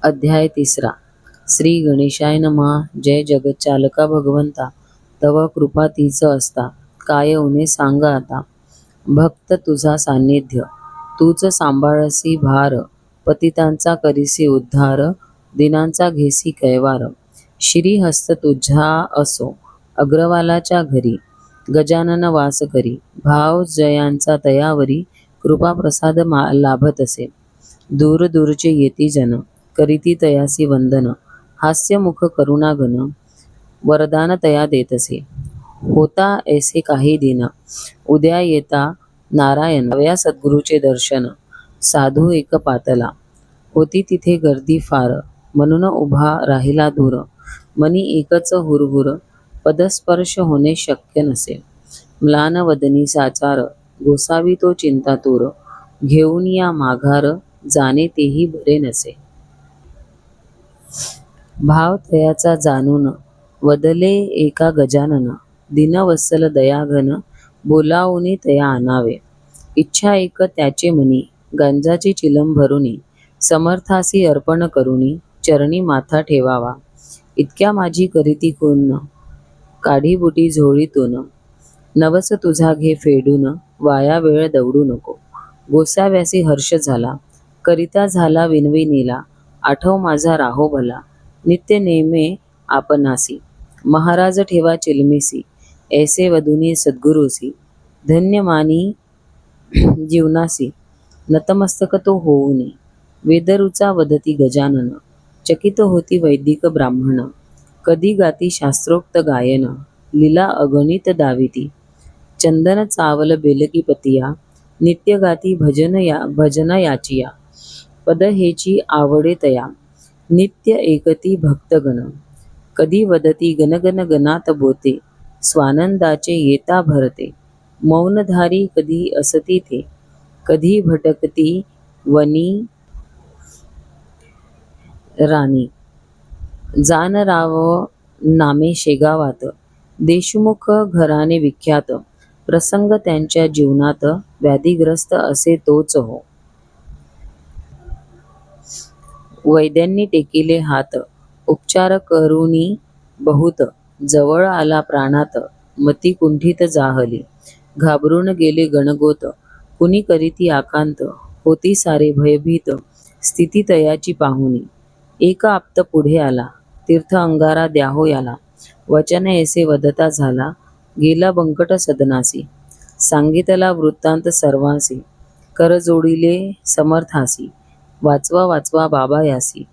अध्याय 3. श्री गणेशाय नमः. जय जगच्चालका भगवंता, तव कृपा तीच असता, काय उने सांग आता. भक्त तुझा सान्निध्य, तूच सांभाळसी भार, पतितांचा करीसी उद्धार, दिनांचा घेसी कैवार. श्रीहस्त तुझ्या असो अग्रवालाच्या घरी, गजानन वास करी, भाव जयांचा तयावरी, कृपा प्रसाद लाभत असे. दूर दूरचे येती जन, करीती तयासी वंदन, हास्यमुख करुणागण, वरदान तया देतसे. होता ऐसे काही दिन, उद्या येता नारायण, हव्या सद्गुरूचे दर्शन, साधू एक पातला. होती तिथे गर्दी फार, म्हणून उभा राहिला दूर, मनी एकच हुरहुर, पदस्पर्श होणे शक्य नसे. म्लान वदनी साचार, गोसावी तो चिंतातूर, घेऊन या माघार, जाणे तेही बरे नसे. भाव तयाचा जाणून वदले एका गजानन, दीनवत्सल दयाघन, बोलावूनी तया आणावे. इच्छा एक त्याचे मनी, गांजाची चिलम भरुनी, समर्थासी अर्पण करुनी, चरणी माथा ठेवावा. इतक्या माझी करीती खून, काढीबुटी झोळीतून, नवस तुझा घे फेडून, वाया वेळ दवडू नको. गोसाव्यासी हर्ष झाला, करिता झाला विनविनीला, आठव माझा राहो भला, नित्य नेमे आपणासी. महाराज ठेवा चिलमीसी, ऐसे वदुनी सद्गुरूसी, धन्य मानी जीवनासी, नतमस्तक तो होऊनी. वेदरुचा वदती गजानन, चकित होती वैदिक ब्राह्मण, कधी गाती शास्त्रोक्त गायन, लीला अगणित दाविती. चंदन चावल बेलकी पतिया, नित्य गाती भजन याचिया, पद हेची आवडे तया, नित्य एकती भक्तगण. कधी वदती गणगण गणात बोते, स्वानंदाचे येता भरते. मौनधारी कधी असती ते, कधी भटकती वनी राणी. जानराव नामे शेगावात, देशमुख घराणे विख्यात, प्रसंग त्यांच्या जीवनात, व्याधिग्रस्त असे तोच हो. वैद्यांनी टेकिले हात, उपचार करुनी बहुत, जवळ आला प्राणात, मती कुंठित जाहली. घाबरून गेले गणगोत, कुणी करीती आकांत, होती सारे भयभीत, स्थिती तयाची पाहुनी. एक आप्त पुढे आला, तीर्थ अंगारा द्याहो याला, वचन ऐसे वदता झाला, गेला बंकट सदनासी. सांगितला वृत्तांत सर्वांसी, कर जोडिले समर्थासी, वाचवा वाचवा बाबा यासी.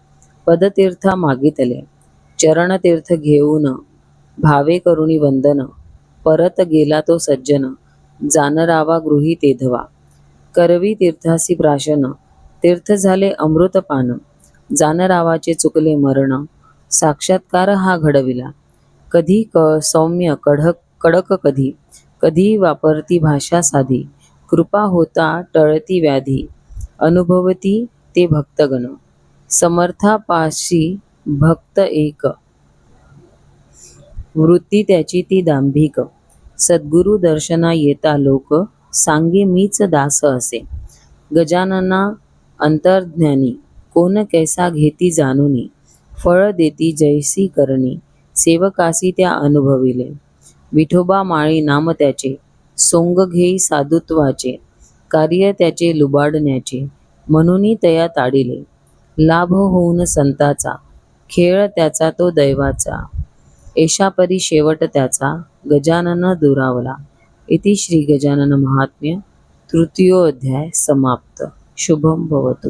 पदतीर्था मागितले, चरणतीर्थ घेऊन, भावे करुणी वंदन, परत गेला तो सज्जन, जानरावा गृही तेधवा. करवी तीर्थासी प्राशन, तीर्थ झाले अमृतपान, जानरावाचे चुकले मरण, साक्षात्कार हा घडविला. कधी सौम्य कडक कधी, कधी वापरती भाषा साधी, कृपा होता टळती व्याधी, अनुभवती ते भक्तगण. समर्थापाशी भक्त एक, वृत्ती त्याची ती दांभिक. सद्गुरु दर्शना येता लोक, सांगे मीच दास असे. गजानना अंतर्ज्ञानी, कोण कैसा घेती जाणुनी, फळ देती जैसी करणी, सेवकासी त्या अनुभविले. विठोबा माळी नाम त्याचे, सोंग घेई साधुत्वाचे, कार्य त्याचे लुबाडण्याचे, म्हणून तया ताडिले. लाभ होऊन संताचा, खेळ त्याचा तो दैवाचा, एशापरी शेवट त्याचा, गजानन दुरावला. इति श्री गजानन महात्म्य तृतीयोऽध्याय समाप्त. शुभम भवतु.